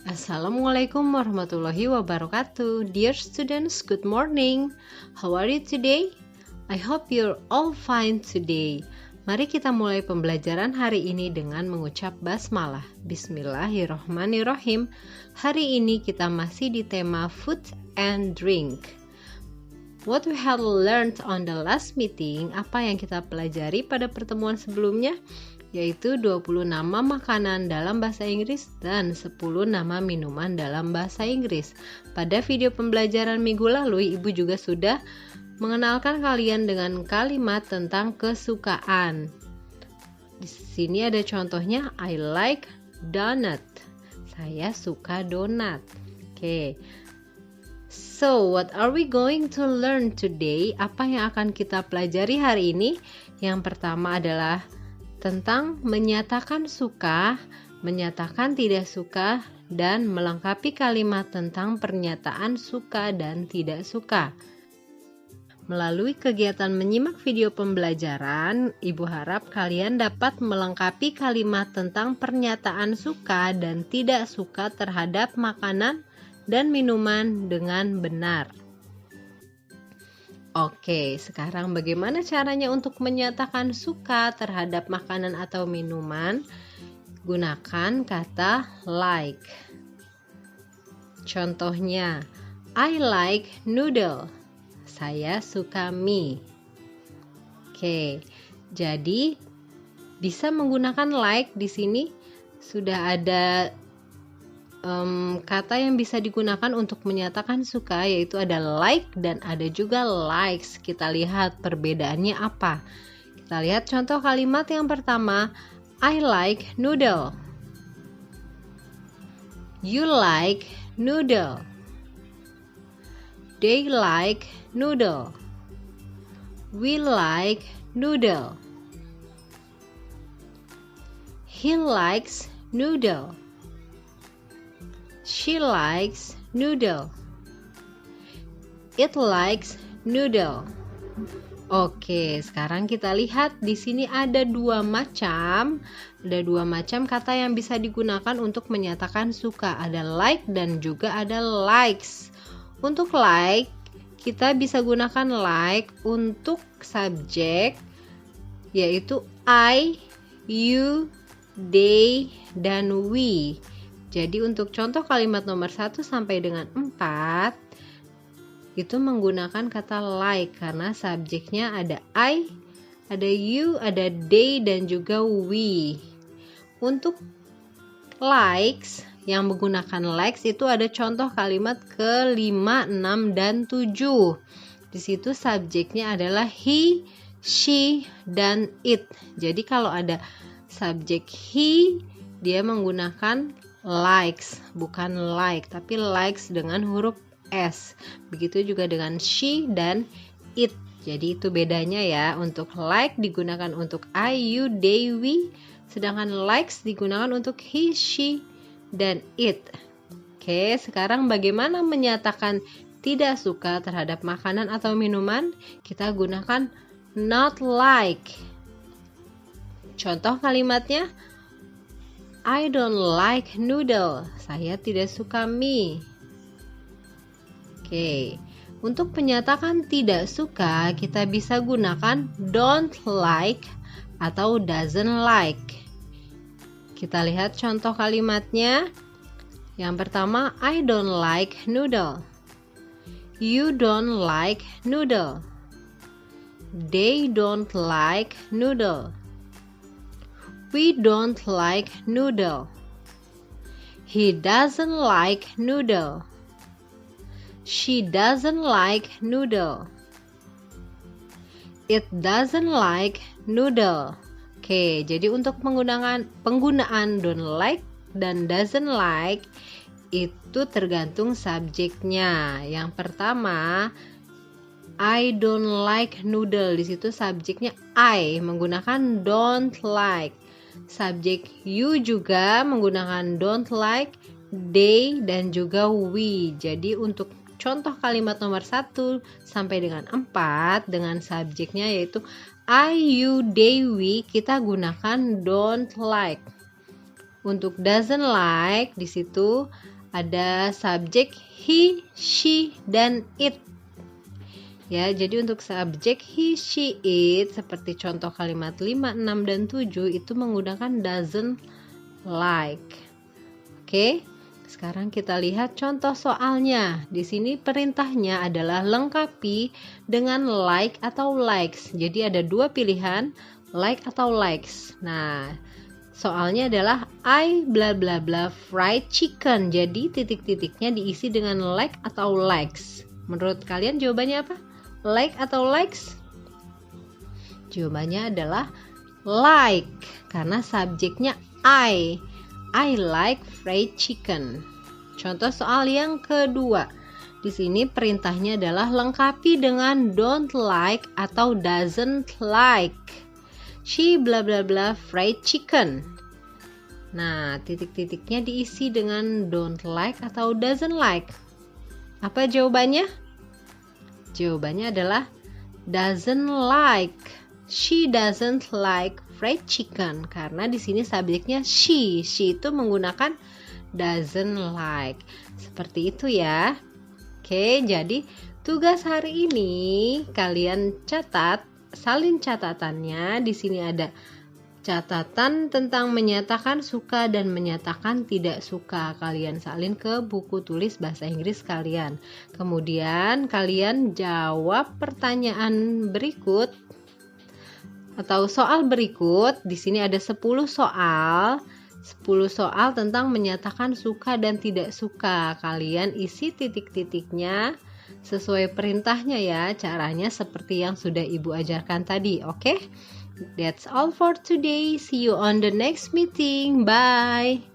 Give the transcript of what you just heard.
Assalamualaikum warahmatullahi wabarakatuh. Dear students, good morning. How are you today? I hope you're all fine today. Mari kita mulai pembelajaran hari ini dengan mengucap basmalah. Bismillahirrahmanirrahim. Hari ini kita masih di tema food and drink. What we have learned on the last meeting, apa yang kita pelajari pada pertemuan sebelumnya, yaitu 20 nama makanan dalam bahasa Inggris dan 10 nama minuman dalam bahasa Inggris. Pada video pembelajaran minggu lalu, Ibu juga sudah mengenalkan kalian dengan kalimat tentang kesukaan. Di sini ada contohnya, I like donut. Saya suka donat. Oke. So, what are we going to learn today? Apa yang akan kita pelajari hari ini? Yang pertama adalah tentang menyatakan suka, menyatakan tidak suka, dan melengkapi kalimat tentang pernyataan suka dan tidak suka. Melalui kegiatan menyimak video pembelajaran, Ibu harap kalian dapat melengkapi kalimat tentang pernyataan suka dan tidak suka terhadap makanan dan minuman dengan benar. Oke, sekarang bagaimana caranya untuk menyatakan suka terhadap makanan atau minuman? Gunakan kata like. Contohnya, I like noodle. Saya suka mie. Oke, jadi bisa menggunakan like di sini sudah ada kata yang bisa digunakan untuk menyatakan suka, yaitu ada like dan ada juga likes. Kita lihat perbedaannya apa. Kita lihat contoh kalimat yang pertama, I like noodle. You like noodle. They like noodle. We like noodle. He likes noodle. She likes noodle. It likes noodle. Oke, sekarang kita lihat di sini ada dua macam kata yang bisa digunakan untuk menyatakan suka. Ada like dan juga ada likes. Untuk like, kita bisa gunakan like untuk subjek, yaitu I, you, they, dan we. Jadi untuk contoh kalimat nomor 1 sampai dengan 4 itu menggunakan kata like karena subjeknya ada I, ada you, ada they, dan juga we. Untuk likes, yang menggunakan likes itu ada contoh kalimat ke-5, 6, dan 7. Di situ subjeknya adalah he, she, dan it. Jadi kalau ada subjek he, dia menggunakan likes, bukan like, tapi likes dengan huruf S. Begitu juga dengan she dan it. Jadi itu bedanya ya. Untuk like digunakan untuk I, you, they, we. Sedangkan likes digunakan untuk he, she, dan it. Oke, sekarang bagaimana menyatakan tidak suka terhadap makanan atau minuman? Kita gunakan not like. Contoh kalimatnya, I don't like noodle. Saya tidak suka mie. Oke, untuk menyatakan tidak suka, kita bisa gunakan don't like atau doesn't like. Kita lihat contoh kalimatnya. Yang pertama, I don't like noodle. You don't like noodle. They don't like noodle. We don't like noodle. He doesn't like noodle. She doesn't like noodle. It doesn't like noodle. Oke, jadi untuk penggunaan don't like dan doesn't like itu tergantung subjeknya. Yang pertama, I don't like noodle. Di situ subjeknya I menggunakan don't like. Subjek you juga menggunakan don't like, they, dan juga we. Jadi untuk contoh kalimat nomor 1 sampai dengan 4 dengan subjeknya yaitu I, you, they, we, kita gunakan don't like. Untuk doesn't like di situ ada subjek he, she, dan it. Ya, jadi untuk subjek he, she, it seperti contoh kalimat 5, 6, dan 7 itu menggunakan doesn't like. Oke, sekarang kita lihat contoh soalnya. Di sini perintahnya adalah lengkapi dengan like atau likes. Jadi ada dua pilihan, like atau likes. Nah, soalnya adalah I bla bla bla fried chicken. Jadi titik-titiknya diisi dengan like atau likes. Menurut kalian jawabannya apa? Like atau likes? Jawabannya adalah like, karena subjeknya I like fried chicken. Contoh soal yang kedua. Di sini perintahnya adalah lengkapi dengan don't like atau doesn't like. She bla bla bla fried chicken. Nah, titik-titiknya diisi dengan don't like atau doesn't like. Apa jawabannya? Jawabannya adalah doesn't like. She doesn't like fried chicken, karena di sini subjeknya she. She itu menggunakan doesn't like. Seperti itu ya. Oke, jadi tugas hari ini kalian catat, salin catatannya. Di sini ada catatan tentang menyatakan suka dan menyatakan tidak suka. Kalian salin ke buku tulis bahasa Inggris kalian. Kemudian kalian jawab pertanyaan berikut atau soal berikut. Di sini ada 10 soal. 10 soal tentang menyatakan suka dan tidak suka. Kalian isi titik-titiknya sesuai perintahnya ya. Caranya seperti yang sudah Ibu ajarkan tadi, oke? That's all for today. See you on the next meeting. Bye.